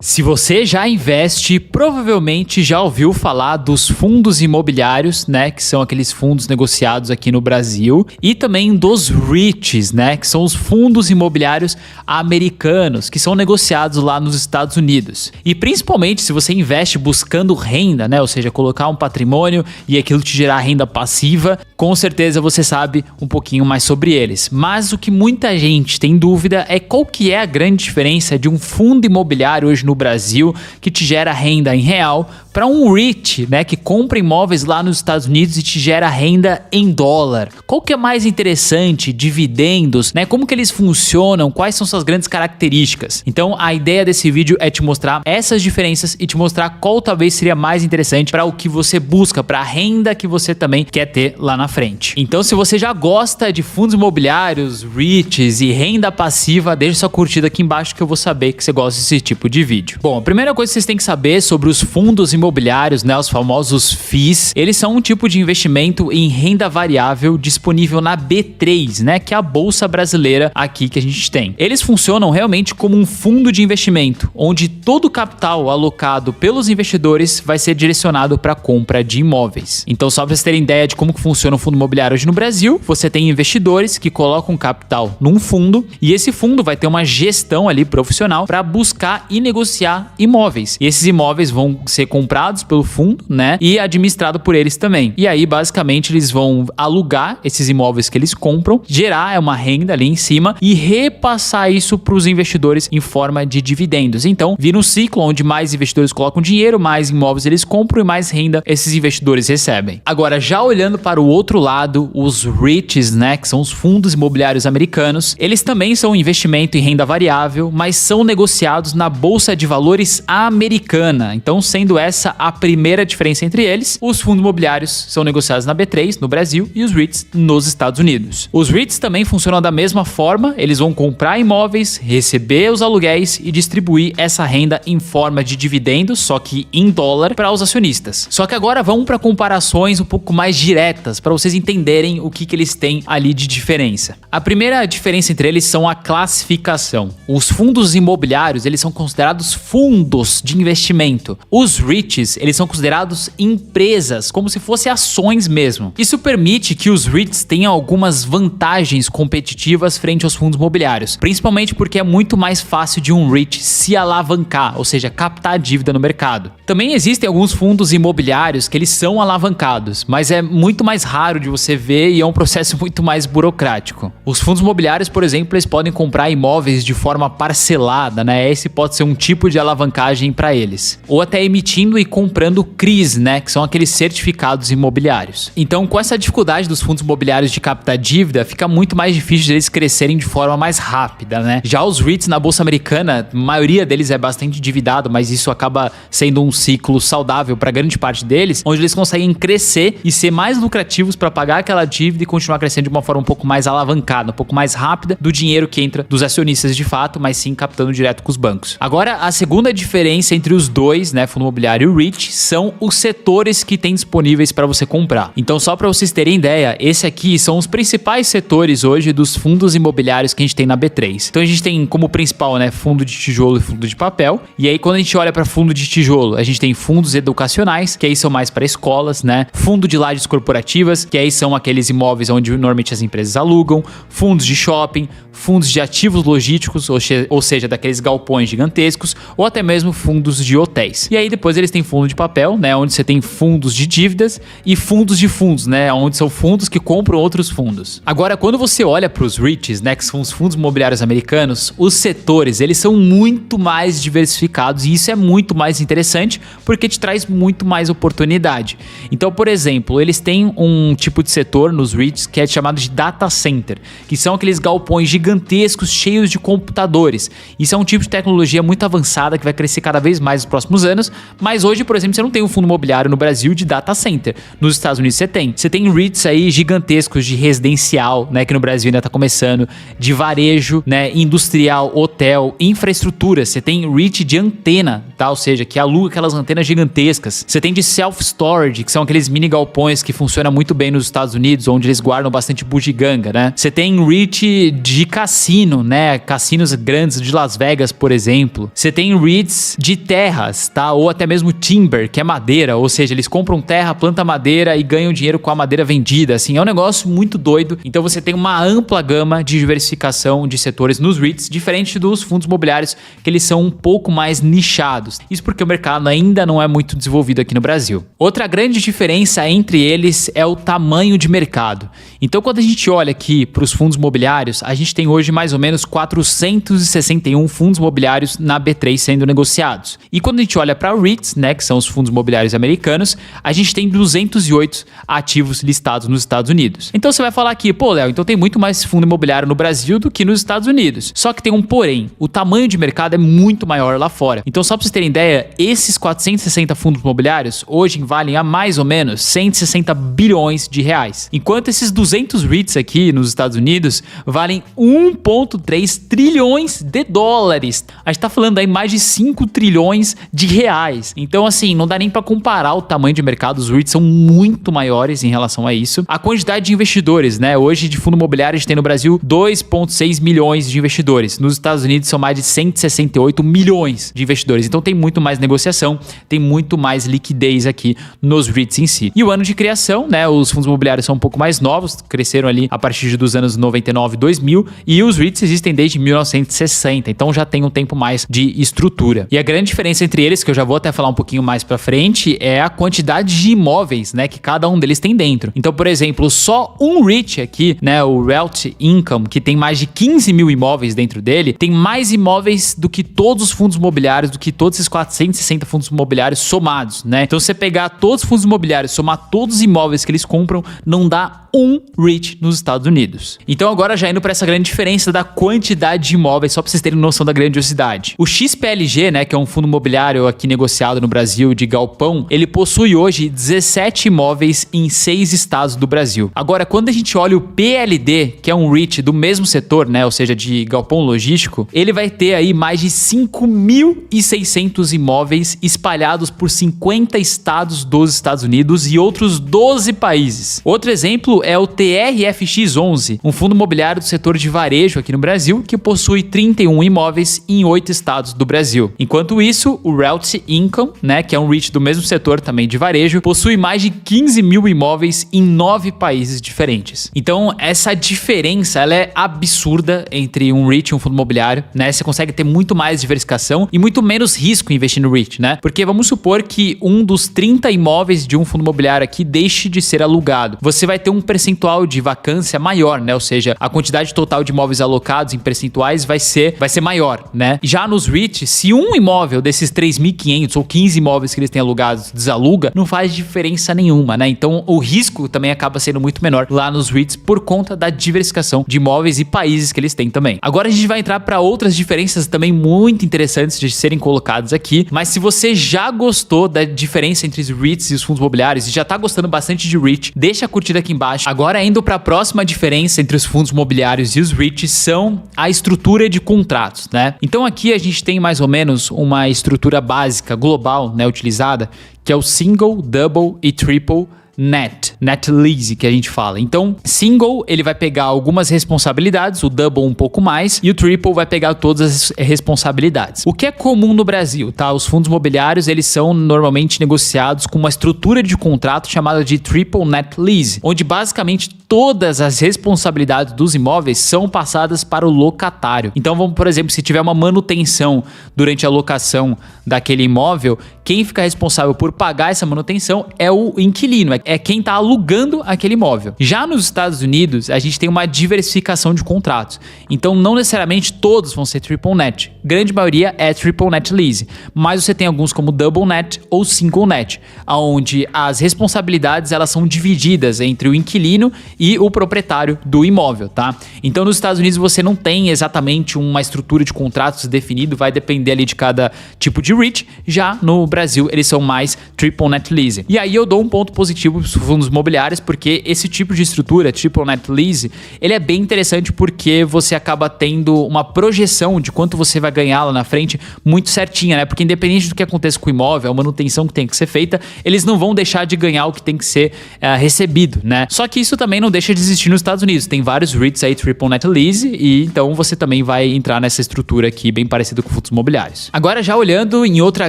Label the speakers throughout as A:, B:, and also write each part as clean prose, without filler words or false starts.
A: Se você já investe, provavelmente já ouviu falar dos fundos imobiliários, né, que são aqueles fundos negociados aqui no Brasil, e também dos REITs, né, que são os fundos imobiliários americanos, que são negociados lá nos Estados Unidos. E principalmente se você investe buscando renda, né, ou seja, colocar um patrimônio e aquilo te gerar renda passiva, com certeza você sabe um pouquinho mais sobre eles. Mas o que muita gente tem dúvida é qual que é a grande diferença de um fundo imobiliário hoje no Brasil, que te gera renda em real, para um REIT, né, que compra imóveis lá nos Estados Unidos e te gera renda em dólar. Qual que é mais interessante? Dividendos, né? Como que eles funcionam? Quais são suas grandes características? Então, a ideia desse vídeo é te mostrar essas diferenças e te mostrar qual talvez seria mais interessante para o que você busca, para a renda que você também quer ter lá na frente. Então, se você já gosta de fundos imobiliários, REITs e renda passiva, deixa sua curtida aqui embaixo que eu vou saber que você gosta desse tipo de vídeo. Bom, a primeira coisa que vocês têm que saber sobre os fundos imobiliários, né, os famosos FIIs, eles são um tipo de investimento em renda variável disponível na B3, né, que é a bolsa brasileira aqui que a gente tem. Eles funcionam realmente como um fundo de investimento, onde todo o capital alocado pelos investidores vai ser direcionado para a compra de imóveis. Então, só para vocês terem ideia de como que funciona o fundo imobiliário hoje no Brasil, você tem investidores que colocam capital num fundo e esse fundo vai ter uma gestão ali profissional para buscar e negociar imóveis. E esses imóveis vão ser comprados pelo fundo, né, e administrado por eles também. E aí, basicamente, eles vão alugar esses imóveis que eles compram, gerar uma renda ali em cima e repassar isso para os investidores em forma de dividendos. Então, vira um ciclo onde mais investidores colocam dinheiro, mais imóveis eles compram e mais renda esses investidores recebem. Agora, já olhando para o outro lado, os REITs, né, que são os fundos imobiliários americanos, eles também são um investimento em renda variável, mas são negociados na Bolsa de Valores americana. Então, sendo essa a primeira diferença entre eles, os fundos imobiliários são negociados na B3, no Brasil, e os REITs nos Estados Unidos. Os REITs também funcionam da mesma forma, eles vão comprar imóveis, receber os aluguéis e distribuir essa renda em forma de dividendos, só que em dólar, para os acionistas. Só que agora vamos para comparações um pouco mais diretas, para vocês entenderem o que eles têm ali de diferença. A primeira diferença entre eles são a classificação. Os fundos imobiliários, eles são considerados fundos de investimento. Os REITs, eles são considerados empresas, como se fossem ações mesmo. Isso permite que os REITs tenham algumas vantagens competitivas frente aos fundos imobiliários, principalmente porque é muito mais fácil de um REIT se alavancar, ou seja, captar dívida no mercado. Também existem alguns fundos imobiliários que eles são alavancados, mas é muito mais raro de você ver e é um processo muito mais burocrático. Os fundos imobiliários, por exemplo, eles podem comprar imóveis de forma parcelada, né? Esse pode ser um tipo de alavancagem para eles. Ou até emitindo e comprando CRIs, né, que são aqueles certificados imobiliários. Então, com essa dificuldade dos fundos imobiliários de captar dívida, fica muito mais difícil de eles crescerem de forma mais rápida, né? Já os REITs na bolsa americana, a maioria deles é bastante endividado, mas isso acaba sendo um ciclo saudável para grande parte deles, onde eles conseguem crescer e ser mais lucrativos para pagar aquela dívida e continuar crescendo de uma forma um pouco mais alavancada, um pouco mais rápida do dinheiro que entra dos acionistas de fato, mas sim captando direto com os bancos. Agora, a segunda diferença entre os dois, né, fundo imobiliário e REIT, são os setores que tem disponíveis para você comprar. Então, só para vocês terem ideia, esse aqui são os principais setores hoje dos fundos imobiliários que a gente tem na B3. Então, a gente tem como principal, né, fundo de tijolo e fundo de papel. E aí, quando a gente olha para fundo de tijolo, a gente tem fundos educacionais, que aí são mais para escolas, né? Fundo de lajes corporativas, que aí são aqueles imóveis onde normalmente as empresas alugam, fundos de shopping, fundos de ativos logísticos, ou seja, daqueles galpões gigantescos, ou até mesmo fundos de hotéis. E aí depois eles têm fundo de papel, né, onde você tem fundos de dívidas e fundos de fundos, né, onde são fundos que compram outros fundos. Agora, quando você olha para os REITs, né, que são os fundos imobiliários americanos, os setores, eles são muito mais diversificados e isso é muito mais interessante porque te traz muito mais oportunidade. Então, por exemplo, eles têm um tipo de setor nos REITs que é chamado de data center, que são aqueles galpões gigantescos cheios de computadores. Isso é um tipo de tecnologia muito avançada que vai crescer cada vez mais nos próximos anos, mas hoje hoje, por exemplo, você não tem um fundo imobiliário no Brasil de data center. Nos Estados Unidos você tem. Você tem REITs aí gigantescos de residencial, né, que no Brasil ainda tá começando, de varejo, né, industrial, hotel, infraestrutura. Você tem REIT de antena, tá? Ou seja, que aluga aquelas antenas gigantescas. Você tem de self-storage, que são aqueles mini galpões que funcionam muito bem nos Estados Unidos, onde eles guardam bastante bugiganga, né? Você tem REIT de cassino, né? Cassinos grandes de Las Vegas, por exemplo. Você tem REITs de terras, tá? Ou até mesmo timber, que é madeira, ou seja, eles compram terra, plantam madeira e ganham dinheiro com a madeira vendida, assim, é um negócio muito doido. Então você tem uma ampla gama de diversificação de setores nos REITs, diferente dos fundos imobiliários, que eles são um pouco mais nichados. Isso porque o mercado ainda não é muito desenvolvido aqui no Brasil. Outra grande diferença entre eles é o tamanho de mercado. Então quando a gente olha aqui para os fundos imobiliários, a gente tem hoje mais ou menos 461 fundos imobiliários na B3 sendo negociados. E quando a gente olha para REITs, né, que são os fundos imobiliários americanos, a gente tem 208 ativos listados nos Estados Unidos. Então você vai falar aqui, pô, Léo, então tem muito mais fundo imobiliário no Brasil do que nos Estados Unidos. Só que tem um porém, o tamanho de mercado é muito maior lá fora. Então só para vocês terem ideia, esses 460 fundos imobiliários hoje valem a mais ou menos 160 bilhões de reais. Enquanto esses 200 REITs aqui nos Estados Unidos valem 1,3 trilhões de dólares. A gente tá falando aí mais de 5 trilhões de reais. Então assim, não dá nem para comparar o tamanho de mercado, os REITs são muito maiores em relação a isso. A quantidade de investidores, né? Hoje de fundo imobiliário a gente tem no Brasil 2,6 milhões de investidores. Nos Estados Unidos são mais de 168 milhões de investidores. Então tem muito mais negociação, tem muito mais liquidez aqui nos REITs em si. E o ano de criação, né? Os fundos imobiliários são um pouco mais novos, cresceram ali a partir dos anos 99 e 2000, e os REITs existem desde 1960, então já tem um tempo mais de estrutura. E a grande diferença entre eles, que eu já vou até falar um pouquinho mais pra frente, é a quantidade de imóveis, né, que cada um deles tem dentro. Então, por exemplo, só um REIT aqui, né, o Realty Income, que tem mais de 15 mil imóveis dentro dele, tem mais imóveis do que todos os fundos imobiliários, do que todos esses 460 fundos imobiliários somados, né? Então, se você pegar todos os fundos imobiliários, somar todos os imóveis que eles compram, não dá um REIT nos Estados Unidos. Então agora já indo para essa grande diferença da quantidade de imóveis, só para vocês terem noção da grandiosidade. O XPLG, né, que é um fundo imobiliário aqui negociado no Brasil de galpão, ele possui hoje 17 imóveis em 6 estados do Brasil. Agora, quando a gente olha o PLD, que é um REIT do mesmo setor, né, ou seja, de galpão logístico, ele vai ter aí mais de 5.600 imóveis espalhados por 50 estados dos Estados Unidos e outros 12 países. Outro exemplo é o TRFX11, um fundo imobiliário do setor de varejo aqui no Brasil, que possui 31 imóveis em 8 estados do Brasil. Enquanto isso, o Realty Income, né, que é um REIT do mesmo setor também de varejo, possui mais de 15 mil imóveis em 9 países diferentes. Então, essa diferença, ela é absurda entre um REIT e um fundo imobiliário, né? Você consegue ter muito mais diversificação e muito menos risco investir no REIT, né? Porque vamos supor que um dos 30 imóveis de um fundo imobiliário aqui deixe de ser alugado. Você vai ter um percentual de vacância maior, né? Ou seja, a quantidade total de imóveis alocados em percentuais vai ser maior, né? Já nos REITs, se um imóvel desses 3.500 ou 15 imóveis que eles têm alugados desaluga, não faz diferença nenhuma, né? Então, o risco também acaba sendo muito menor lá nos REITs por conta da diversificação de imóveis e países que eles têm também. Agora a gente vai entrar para outras diferenças também muito interessantes de serem colocadas aqui, mas se você já gostou da diferença entre os REITs e os fundos imobiliários e já tá gostando bastante de REIT, deixa a curtida aqui embaixo. Agora, indo para a próxima diferença entre os fundos imobiliários e os REITs são a estrutura de contratos, né? Então aqui a gente tem mais ou menos uma estrutura básica global, né, utilizada, que é o Single, Double e Triple Net Lease, que a gente fala. Então, Single, ele vai pegar algumas responsabilidades, o Double um pouco mais, e o Triple vai pegar todas as responsabilidades. O que é comum no Brasil, tá? Os fundos imobiliários, eles são normalmente negociados com uma estrutura de contrato chamada de Triple Net Lease, onde basicamente todas as responsabilidades dos imóveis são passadas para o locatário. Então, vamos, por exemplo, se tiver uma manutenção durante a locação daquele imóvel, quem fica responsável por pagar essa manutenção é o inquilino, é quem está alugando aquele imóvel. Já nos Estados Unidos, a gente tem uma diversificação de contratos. Então, não necessariamente todos vão ser triple net. Grande maioria é triple net lease, mas você tem alguns como double net ou single net, onde as responsabilidades elas são divididas entre o inquilino e o proprietário do imóvel, tá? Então, nos Estados Unidos você não tem exatamente uma estrutura de contratos definido, vai depender ali de cada tipo de REIT. Já no Brasil, eles são mais triple net lease. E aí eu dou um ponto positivo para os fundos imobiliários, porque esse tipo de estrutura, triple net lease, ele é bem interessante porque você acaba tendo uma projeção de quanto você vai ganhar lá na frente muito certinha, né? Porque independente do que aconteça com o imóvel, a manutenção que tem que ser feita, eles não vão deixar de ganhar o que tem que ser recebido, né? Só que isso também não deixa de existir nos Estados Unidos. Tem vários REITs aí, triple net lease, e então você também vai entrar nessa estrutura aqui bem parecida com fundos imobiliários. Agora, já olhando em outra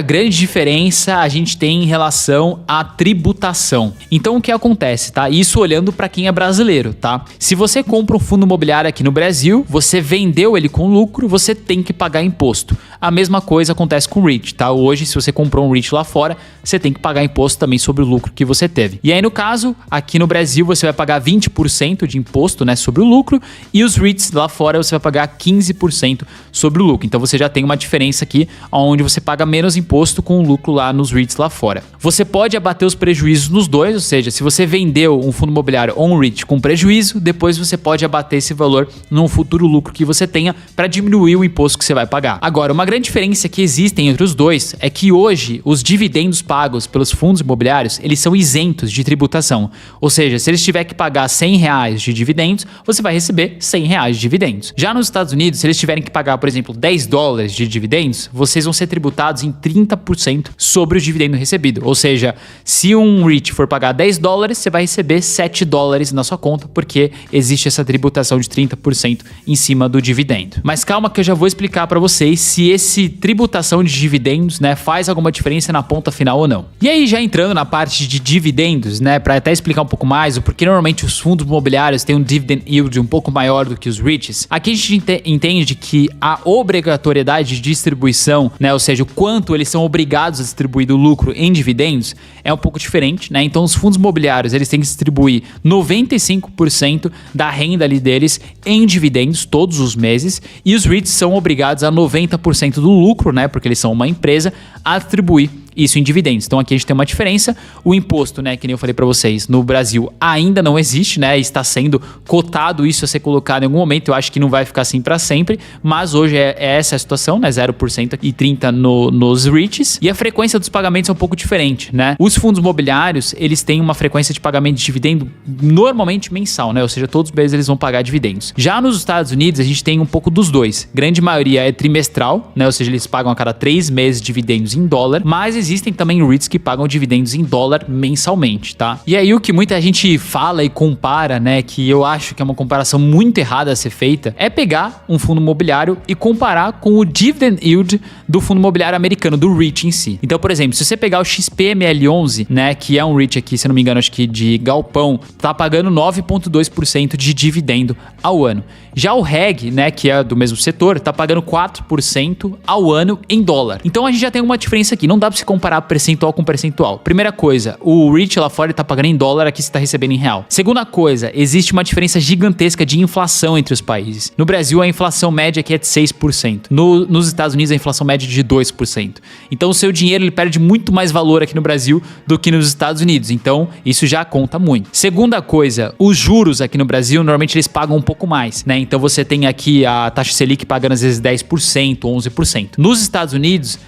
A: grande diferença, a gente tem em relação à tributação. Então, o que acontece, tá? Isso olhando para quem é brasileiro, tá? Se você compra um fundo imobiliário aqui no Brasil, você vendeu ele com lucro, você tem que pagar imposto. A mesma coisa acontece com o REIT, tá? Hoje, se você comprou um REIT lá fora, você tem que pagar imposto também sobre o lucro que você teve. E aí, no caso, aqui no Brasil, você vai pagar 20% de imposto, né, sobre o lucro, e os REITs lá fora você vai pagar 15% sobre o lucro. Então, você já tem uma diferença aqui, onde você paga menos imposto com o lucro lá nos REITs lá fora. Você pode abater os prejuízos nos dois, ou seja, se você vendeu um fundo imobiliário ou um REIT com prejuízo, depois você pode abater esse valor num futuro lucro que você tenha para diminuir o imposto que você vai pagar. Agora, uma grande diferença que existe entre os dois é que hoje os dividendos pagos pelos fundos imobiliários, eles são isentos de tributação. Ou seja, se eles tiverem que pagar R$100 de dividendos, você vai receber R$100 de dividendos. Já nos Estados Unidos, se eles tiverem que pagar, por exemplo, $10 de dividendos, vocês vão ser tributados em 30% sobre o dividendo recebido. Ou seja, se um REIT for pagar $10, você vai receber $7 na sua conta, porque existe essa tributação de 30% em cima do dividendo. Mas calma que eu já vou explicar para vocês se esse tributação de dividendos, né, faz alguma diferença na ponta final ou não. E aí, já entrando na parte de dividendos, né, para até explicar um pouco mais o porquê normalmente os fundos imobiliários têm um dividend yield um pouco maior do que os REITs, aqui a gente entende que a obrigatoriedade de distribuição, né, ou seja, o quanto eles são obrigados a distribuir do lucro em dividendos, é um pouco diferente, né? Então, os fundos imobiliários, eles têm que distribuir 95% da renda ali deles em dividendos todos os meses, e os REITs são obrigados a 90% do lucro, né, porque eles são uma empresa, a distribuir isso em dividendos. Então aqui a gente tem uma diferença. O imposto, né, que nem eu falei para vocês, no Brasil ainda não existe, né? Está sendo cotado isso a ser colocado em algum momento. Eu acho que não vai ficar assim para sempre, mas hoje é essa a situação, né? 0% e 30% nos REITs. E a frequência dos pagamentos é um pouco diferente, né? Os fundos imobiliários, eles têm uma frequência de pagamento de dividendo normalmente mensal, né? Ou seja, todos os meses eles vão pagar dividendos. Já nos Estados Unidos, a gente tem um pouco dos dois. Grande maioria é trimestral, né? Ou seja, eles pagam a cada 3 meses dividendos em dólar, mas existem também REITs que pagam dividendos em dólar mensalmente, tá? E aí o que muita gente fala e compara, né, que eu acho que é uma comparação muito errada a ser feita, é pegar um fundo imobiliário e comparar com o dividend yield do fundo imobiliário americano, do REIT em si. Então, por exemplo, se você pegar o XPML11, né, que é um REIT aqui, se eu não me engano, acho que de galpão, tá pagando 9,2% de dividendo ao ano. Já o REG, né, que é do mesmo setor, tá pagando 4% ao ano em dólar. Então a gente já tem uma diferença aqui, não dá pra se comparar percentual com percentual. Primeira coisa, o REIT lá fora tá pagando em dólar, aqui você tá recebendo em real. Segunda coisa, existe uma diferença gigantesca de inflação entre os países. No Brasil, a inflação média aqui é de 6%. Nos Estados Unidos, a inflação média é de 2%. Então o seu dinheiro ele perde muito mais valor aqui no Brasil do que nos Estados Unidos. Então isso já conta muito. Segunda coisa, os juros aqui no Brasil, normalmente eles pagam um pouco mais, né? Então você tem aqui a taxa Selic pagando às vezes 10%, 11%. Nos Estados Unidos,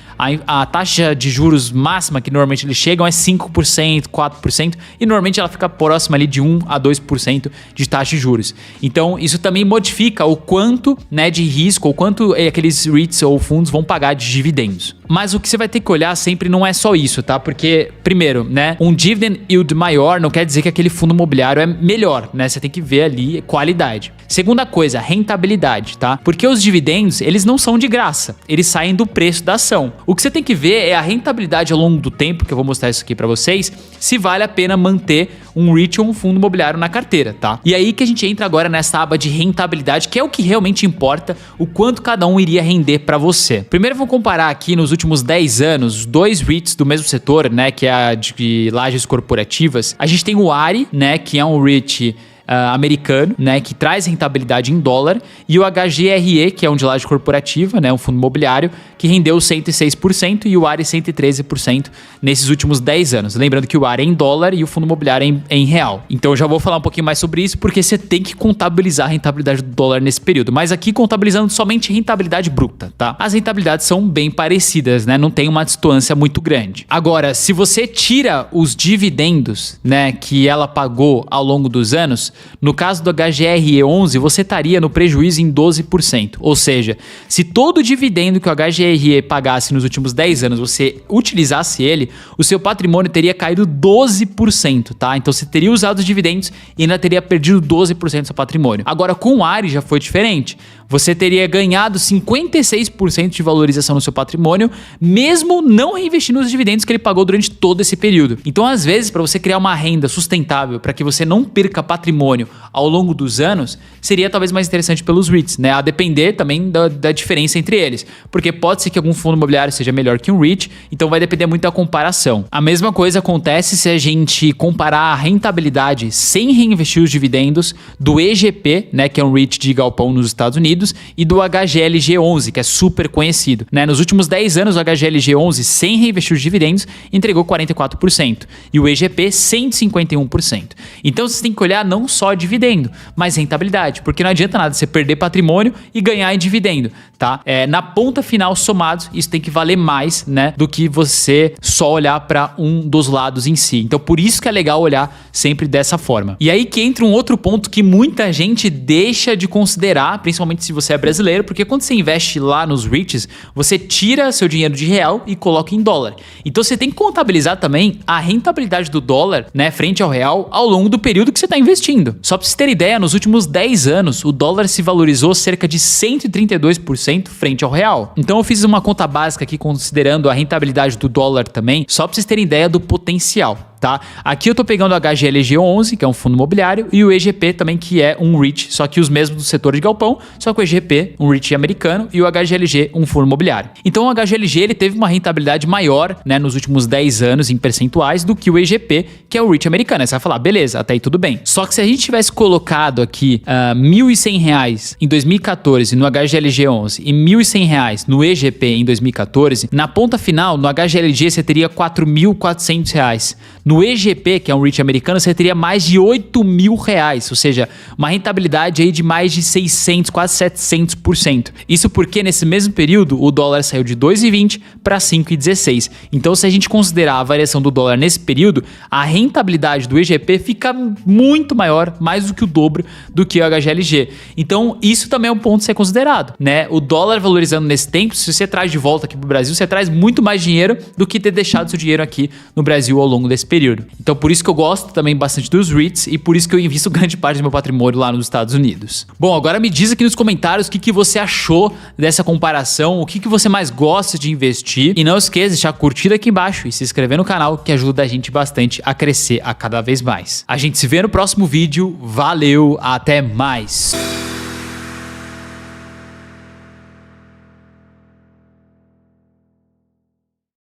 A: a taxa de juros máxima que normalmente eles chegam é 5%, 4%, e normalmente ela fica próxima ali de 1 a 2% de taxa de juros. Então isso também modifica o quanto, né, de risco, ou quanto aqueles REITs ou fundos vão pagar de dividendos. Mas o que você vai ter que olhar sempre não é só isso, tá? Porque, primeiro, né, um dividend yield maior não quer dizer que aquele fundo imobiliário é melhor, né? Você tem que ver ali qualidade. Segunda coisa, rentabilidade, tá? Porque os dividendos, eles não são de graça, eles saem do preço da ação. O que você tem que ver é a rentabilidade ao longo do tempo, que eu vou mostrar isso aqui para vocês, se vale a pena manter um REIT ou um fundo imobiliário na carteira, tá? E aí que a gente entra agora nessa aba de rentabilidade, que é o que realmente importa, o quanto cada um iria render para você. Primeiro vamos comparar aqui nos últimos 10 anos, 2 REITs do mesmo setor, né, que é a de lajes corporativas. A gente tem o ARI, né, que é um REIT americano, né, que traz rentabilidade em dólar, e o HGRE, que é um de laje corporativa, né, um fundo imobiliário, que rendeu 106% e o ARI 113% nesses últimos 10 anos. Lembrando que o ARI é em dólar e o fundo imobiliário é em real. Então eu já vou falar um pouquinho mais sobre isso, porque você tem que contabilizar a rentabilidade do dólar nesse período. Mas aqui contabilizando somente rentabilidade bruta, tá? As rentabilidades são bem parecidas, né? Não tem uma distância muito grande. Agora, se você tira os dividendos, né, que ela pagou ao longo dos anos, no caso do HGRE11, você estaria no prejuízo em 12%. Ou seja, se todo o dividendo que o HGRE pagasse nos últimos 10 anos, você utilizasse ele, o seu patrimônio teria caído 12%, tá? Então você teria usado os dividendos e ainda teria perdido 12% do seu patrimônio. Agora, com o ARI já foi diferente. Você teria ganhado 56% de valorização no seu patrimônio, mesmo não reinvestindo os dividendos que ele pagou durante todo esse período. Então, às vezes, para você criar uma renda sustentável, para que você não perca patrimônio ao longo dos anos, seria talvez mais interessante pelos REITs, né? A depender também da diferença entre eles. Porque pode ser que algum fundo imobiliário seja melhor que um REIT, então vai depender muito da comparação. A mesma coisa acontece se a gente comparar a rentabilidade sem reinvestir os dividendos do EGP, né, que é um REIT de galpão nos Estados Unidos, e do HGLG11, que é super conhecido, né? Nos últimos 10 anos, o HGLG11, sem reinvestir os dividendos, entregou 44%, e o EGP, 151%. Então, você tem que olhar não só dividendo, mas rentabilidade, porque não adianta nada você perder patrimônio e ganhar em dividendo, tá? Na ponta final, somados, isso tem que valer mais, né, do que você só olhar para um dos lados em si. Então, por isso que é legal olhar sempre dessa forma. E aí que entra um outro ponto que muita gente deixa de considerar, principalmente se você é brasileiro, porque quando você investe lá nos REITs, você tira seu dinheiro de real e coloca em dólar. Então você tem que contabilizar também a rentabilidade do dólar, né, frente ao real ao longo do período que você está investindo. Só para vocês terem ideia, nos últimos 10 anos, o dólar se valorizou cerca de 132% frente ao real. Então eu fiz uma conta básica aqui considerando a rentabilidade do dólar também, só para vocês terem ideia do potencial. Tá? Aqui eu tô pegando o HGLG11, que é um fundo imobiliário, e o EGP também, que é um REIT, só que os mesmos do setor de galpão, só que o EGP, um REIT americano, e o HGLG, um fundo imobiliário. Então o HGLG ele teve uma rentabilidade maior, né, nos últimos 10 anos em percentuais do que o EGP, que é o REIT americano. Aí você vai falar, beleza, até aí tudo bem. Só que se a gente tivesse colocado aqui R$ 1.100 em 2014 no HGLG11 e R$ 1.100 no EGP em 2014, na ponta final, no HGLG você teria R$ 4.400. No EGP, que é um REIT americano, você teria mais de R$ 8.000, ou seja, uma rentabilidade aí de mais de 600, quase 700%. Isso porque nesse mesmo período o dólar saiu de 2,20 para 5,16. Então, se a gente considerar a variação do dólar nesse período, a rentabilidade do EGP fica muito maior, mais do que o dobro do que o HGLG. Então, isso também é um ponto a ser considerado, né? O dólar valorizando nesse tempo, se você traz de volta aqui para o Brasil, você traz muito mais dinheiro do que ter deixado seu dinheiro aqui no Brasil ao longo desse período. Então por isso que eu gosto também bastante dos REITs e por isso que eu invisto grande parte do meu patrimônio lá nos Estados Unidos. Bom, agora me diz aqui nos comentários o que você achou dessa comparação, o que você mais gosta de investir, e não esqueça de deixar curtida aqui embaixo e se inscrever no canal, que ajuda a gente bastante a crescer a cada vez mais. A gente se vê no próximo vídeo, valeu, até mais!